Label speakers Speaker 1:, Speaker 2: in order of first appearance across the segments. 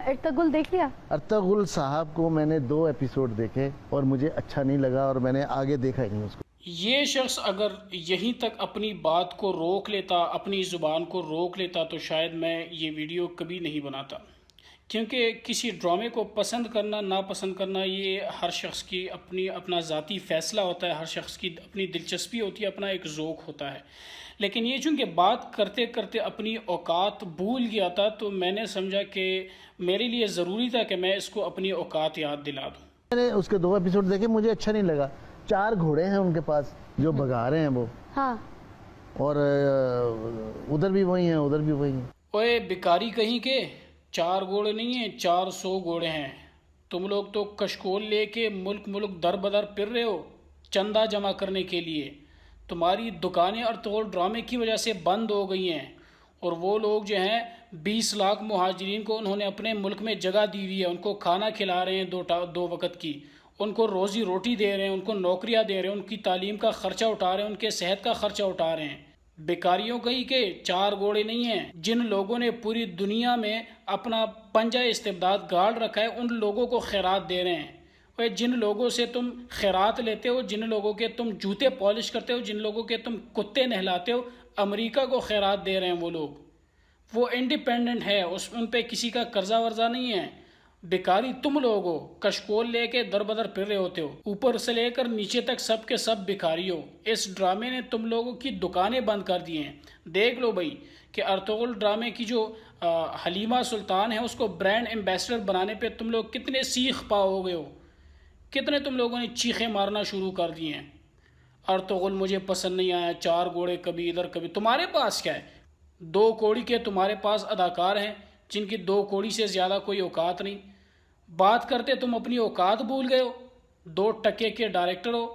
Speaker 1: Ertugrul دیکھ لیا؟
Speaker 2: Ertugrul صاحب کو میں نے 2 ایپیسوڈ دیکھے اور مجھے اچھا نہیں لگا اور میں نے آگے دیکھا ہی نہیں اس کو۔
Speaker 3: یہ شخص اگر یہیں تک اپنی بات کو روک لیتا، اپنی زبان کو روک لیتا، تو شاید میں یہ ویڈیو کبھی نہیں بناتا، کیونکہ کسی ڈرامے کو پسند کرنا ناپسند کرنا یہ ہر شخص کی اپنا ذاتی فیصلہ ہوتا ہے، ہر شخص کی اپنی دلچسپی ہوتی ہے، اپنا ایک ذوق ہوتا ہے۔ لیکن یہ چونکہ بات کرتے کرتے اپنی اوقات بھول گیا تھا، تو میں نے سمجھا کہ میرے لیے ضروری تھا کہ میں اس کو اپنی اوقات یاد دلا دوں۔
Speaker 2: میں نے اس کے 2 ایپیسوڈ دیکھے، مجھے اچھا نہیں لگا۔ 4 گھوڑے ہیں ان کے پاس جو بھگا رہے ہیں وہ،
Speaker 1: ہاں،
Speaker 2: اور ادھر بھی وہی ہیں ادھر بھی وہی ہیں۔
Speaker 3: اوے بیکاری کہیں کے 4 گھوڑے نہیں ہیں، 400 گھوڑے ہیں۔ تم لوگ تو کشکول لے کے ملک در بدر پھر رہے ہو چندہ جمع کرنے کے لیے۔ تمہاری دکانیں ارطغرل ڈرامے کی وجہ سے بند ہو گئی ہیں، اور وہ لوگ جو ہیں 20 لاکھ مہاجرین کو انہوں نے اپنے ملک میں جگہ دی ہوئی ہے، ان کو کھانا کھلا رہے ہیں 2 وقت کی، ان کو روزی روٹی دے رہے ہیں، ان کو نوکریاں دے رہے ہیں، ان کی تعلیم کا خرچہ اٹھا رہے ہیں، ان کے صحت کا خرچہ اٹھا رہے ہیں۔ بیکاریوں کہیں کے 4 گھوڑے نہیں ہیں۔ جن لوگوں نے پوری دنیا میں اپنا پنجہ استبداد گاڑ رکھا ہے، ان لوگوں کو خیرات دے رہے ہیں۔ اور جن لوگوں سے تم خیرات لیتے ہو، جن لوگوں کے تم جوتے پالش کرتے ہو، جن لوگوں کے تم کتے نہلاتے ہو، امریکہ کو خیرات دے رہے ہیں وہ لوگ۔ وہ انڈیپینڈنٹ ہے، ان پہ کسی کا قرضہ ورزہ نہیں ہے۔ بیکاری تم لوگ ہو، کشکول لے کے در بدر پھر رہے ہوتے ہو، اوپر سے لے کر نیچے تک سب کے سب بیکاری ہو۔ اس ڈرامے نے تم لوگوں کی دکانیں بند کر دی ہیں۔ دیکھ لو بھائی کہ ارطغرل ڈرامے کی جو حلیمہ سلطان ہے، اس کو برانڈ ایمبیسڈر بنانے پہ تم لوگ کتنے سیخ پا ہو گئے ہو، کتنے تم لوگوں نے چیخیں مارنا شروع کر دی ہیں۔ ارطغرل مجھے پسند نہیں آیا، 4 گھوڑے کبھی ادھر کبھی۔ تمہارے پاس کیا ہے؟ 2 کوڑی کے تمہارے پاس اداکار ہیں جن کی 2 کوڑی سے زیادہ کوئی اوقات نہیں۔ بات کرتے تم اپنی اوقات بھول گئے ہو۔ 2 ٹکے کے ڈائریکٹر ہو،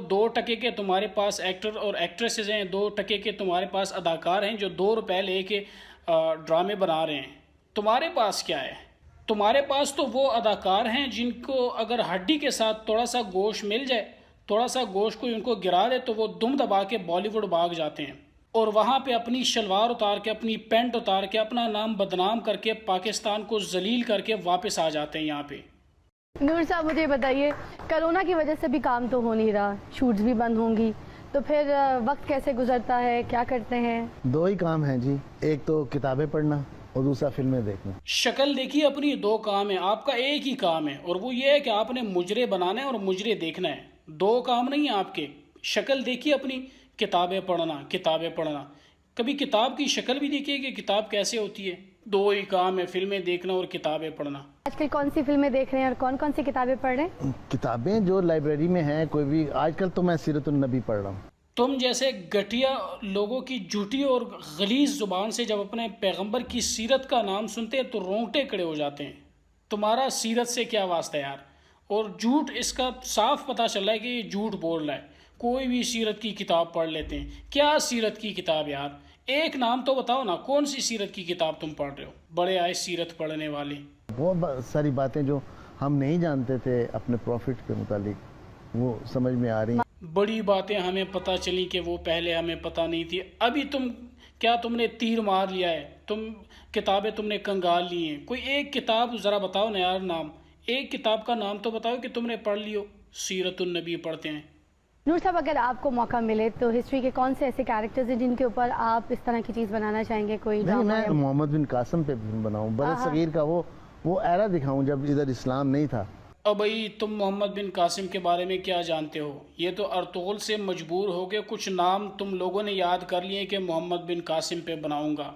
Speaker 3: 2 ٹکے کے تمہارے پاس ایکٹر اور ایکٹریسز ہیں، 2 ٹکے کے تمہارے پاس اداکار ہیں جو 2 روپے لے کے ڈرامے بنا رہے ہیں۔ تمہارے پاس کیا ہے؟ تمہارے پاس تو وہ اداکار ہیں جن کو اگر ہڈی کے ساتھ تھوڑا سا گوشت مل جائے، تھوڑا سا گوشت کو ان کو گرا دے، تو وہ دم دبا کے بالی ووڈ بھاگ جاتے ہیں، اور وہاں پہ اپنی شلوار اتار کے، اپنی پینٹ اتار کے، اپنا نام بدنام کر کے، پاکستان کو ذلیل کر کے واپس آ جاتے ہیں یہاں پہ۔
Speaker 1: نور صاحب مجھے بتائیے، کرونا کی وجہ سے بھی کام تو ہو نہیں رہا، شوٹس بھی بند ہوں گی، تو پھر وقت کیسے گزرتا ہے، کیا کرتے ہیں؟
Speaker 2: 2 ہی کام ہیں جی، ایک تو کتابیں پڑھنا اور دوسرا فلمیں دیکھنا۔
Speaker 3: شکل دیکھیے اپنی 2 کام ہیں، آپ کا ایک ہی کام ہے، اور وہ یہ ہے کہ آپ نے مجرے بنانا ہے اور مجرے دیکھنا ہے۔ 2 کام نہیں ہیں آپ کے۔ شکل دیکھیے اپنی، کتابیں پڑھنا۔ کبھی کتاب کی شکل بھی دیکھیے کہ کتاب کیسے ہوتی ہے۔ 2 ہی کام ہے، فلمیں دیکھنا اور کتابیں پڑھنا۔
Speaker 1: آج کل کون سی فلمیں دیکھ رہے ہیں اور کون سی کتابیں پڑھ رہے ہیں؟
Speaker 2: کتابیں جو لائبریری میں ہیں، کوئی بھی۔ آج کل تو میں سیرت النبی پڑھ رہا ہوں۔
Speaker 3: تم جیسے گھٹیا لوگوں کی جھوٹی اور غلیظ زبان سے جب اپنے پیغمبر کی سیرت کا نام سنتے ہیں تو رونگٹے کھڑے ہو جاتے ہیں۔ تمہارا سیرت سے کیا واسطہ ہے یار؟ اور جھوٹ، اس کا صاف پتہ چل رہا ہے کہ یہ جھوٹ بول رہا ہے۔ کوئی بھی سیرت کی کتاب پڑھ لیتے ہیں۔ کیا سیرت کی کتاب یار؟ ایک نام تو بتاؤ نا، کون سی سیرت کی کتاب تم پڑھ رہے ہو؟ بڑے آئے سیرت پڑھنے والے۔
Speaker 2: بہت ساری باتیں جو ہم نہیں جانتے تھے اپنے پروفٹ کے متعلق، وہ سمجھ میں آ رہی ہیں۔
Speaker 3: بڑی باتیں ہمیں پتہ چلی کہ وہ پہلے ہمیں پتہ نہیں تھی۔ ابھی تم نے تیر مار لیا ہے؟ کتابیں تم نے کنگال لی ہیں۔ کوئی ایک کتاب ذرا بتاؤ نا یار، نام ایک کتاب کا نام تو بتاؤ کہ تم نے پڑھ لی ہو۔ سیرت النبی پڑھتے ہیں۔
Speaker 1: نور صاحب اگر آپ کو موقع ملے تو ہسٹری کے کون سے ایسے کیریکٹرز ہیں جن کے اوپر آپ اس طرح کی چیز بنانا چاہیں گے؟ کوئی
Speaker 2: میں محمد بن قاسم پہ بناؤں، بر صغیر کا وہ ایرا دکھاؤں جب ادھر اسلام نہیں تھا۔
Speaker 3: اور بھائی تم محمد بن قاسم کے بارے میں کیا جانتے ہو؟ یہ تو ارطغرل سے مجبور ہو کے کچھ نام تم لوگوں نے یاد کر لیے کہ محمد بن قاسم پہ بناؤں گا،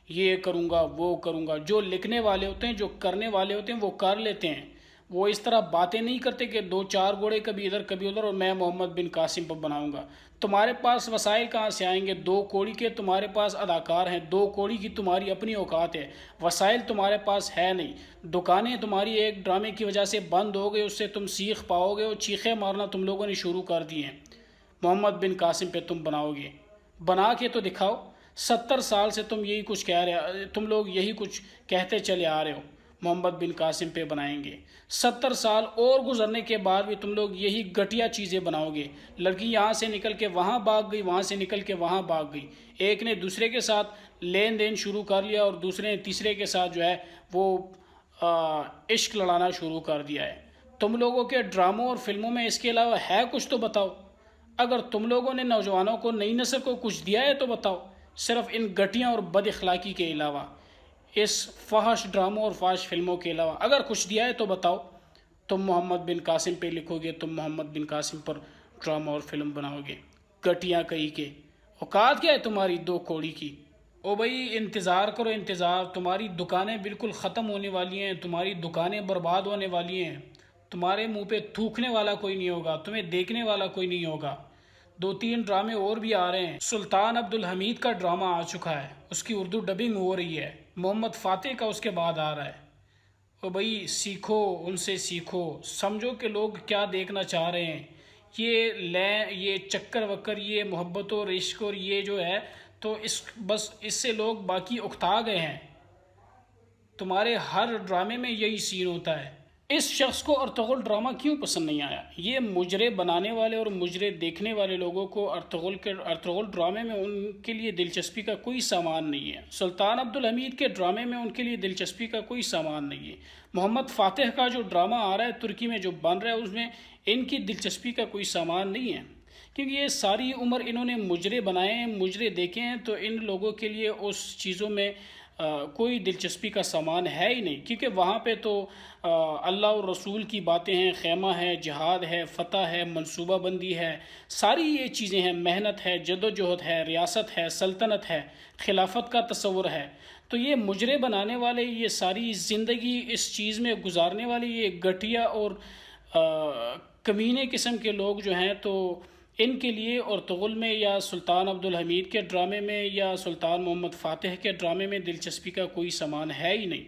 Speaker 3: یہ کروں گا، وہ کروں گا۔ جو لکھنے والے ہوتے ہیں، جو کرنے والے ہوتے ہیں، وہ کر لیتے ہیں۔ وہ اس طرح باتیں نہیں کرتے کہ 2-4 گھوڑے کبھی ادھر کبھی ادھر اور میں محمد بن قاسم پر بناؤں گا۔ تمہارے پاس وسائل کہاں سے آئیں گے؟ 2 کوڑی کے تمہارے پاس اداکار ہیں، 2 کوڑی کی تمہاری اپنی اوقات ہے، وسائل تمہارے پاس ہے نہیں۔ دکانیں تمہاری ایک ڈرامے کی وجہ سے بند ہو گئے، اس سے تم سیخ پاؤ گے اور چیخیں مارنا تم لوگوں نے شروع کر دی ہیں۔ محمد بن قاسم پہ تم بناؤ گے، بنا کے تو دکھاؤ۔ 70 سال سے تم یہی کچھ کہہ رہے، تم لوگ یہی کچھ کہتے چلے آ رہے ہو، محمد بن قاسم پہ بنائیں گے۔ 70 سال اور گزرنے کے بعد بھی تم لوگ یہی گھٹیا چیزیں بناؤ گے۔ لڑکی یہاں سے نکل کے وہاں بھاگ گئی، وہاں سے نکل کے وہاں بھاگ گئی، ایک نے دوسرے کے ساتھ لین دین شروع کر لیا اور دوسرے نے تیسرے کے ساتھ جو ہے وہ عشق لڑانا شروع کر دیا ہے. تم لوگوں کے ڈراموں اور فلموں میں اس کے علاوہ ہے کچھ تو بتاؤ. اگر تم لوگوں نے نوجوانوں کو نئی نسل کو کچھ دیا ہے تو بتاؤ, صرف ان گھٹیا اور بد اخلاقی کے علاوہ, اس فحش ڈراموں اور فحش فلموں کے علاوہ اگر کچھ دیا ہے تو بتاؤ. تم محمد بن قاسم پہ لکھو گے, تم محمد بن قاسم پر ڈرامہ اور فلم بناؤ گے. گھٹیا کہیں کے, اوقات کیا ہے تمہاری دو کوڑی کی. او بھائی انتظار کرو انتظار, تمہاری دکانیں بالکل ختم ہونے والی ہیں, تمہاری دکانیں برباد ہونے والی ہیں. تمہارے منہ پہ تھوکنے والا کوئی نہیں ہوگا, تمہیں دیکھنے والا کوئی نہیں ہوگا. 2-3 ڈرامے اور بھی آ رہے ہیں. سلطان عبدالحمید کا ڈرامہ آ چکا ہے, اس کی اردو ڈبنگ ہو رہی ہے. محمد فاتح کا اس کے بعد آ رہا ہے. او بھائی سیکھو, ان سے سیکھو, سمجھو کہ لوگ کیا دیکھنا چاہ رہے ہیں. یہ چکر وکر, یہ محبت اور عشق اور یہ جو ہے تو بس اس سے لوگ باقی اکتا گئے ہیں. تمہارے ہر ڈرامے میں یہی سین ہوتا ہے. اس شخص کو ارطغرل ڈرامہ کیوں پسند نہیں آیا؟ یہ مجرے بنانے والے اور مجرے دیکھنے والے لوگوں کو ارطغرل ڈرامے میں ان کے لیے دلچسپی کا کوئی سامان نہیں ہے. سلطان عبدالحمید کے ڈرامے میں ان کے لیے دلچسپی کا کوئی سامان نہیں ہے. محمد فاتح کا جو ڈرامہ آ رہا ہے ترکی میں جو بن رہا ہے اس میں ان کی دلچسپی کا کوئی سامان نہیں ہے, کیونکہ یہ ساری عمر انہوں نے مجرے بنائے ہیں, مجرے دیکھے ہیں, تو ان لوگوں کے لیے اس چیزوں میں کوئی دلچسپی کا سامان ہے ہی نہیں. کیونکہ وہاں پہ تو اللہ اور رسول کی باتیں ہیں, خیمہ ہے, جہاد ہے, فتح ہے, منصوبہ بندی ہے, ساری یہ چیزیں ہیں, محنت ہے, جدوجہد ہے, ریاست ہے, سلطنت ہے, خلافت کا تصور ہے. تو یہ مجرے بنانے والے, یہ ساری زندگی اس چیز میں گزارنے والے یہ گھٹیا اور کمینے قسم کے لوگ جو ہیں, تو ان کے لیے ارطغرل میں یا سلطان عبدالحمید کے ڈرامے میں یا سلطان محمد فاتح کے ڈرامے میں دلچسپی کا کوئی سامان ہے ہی نہیں.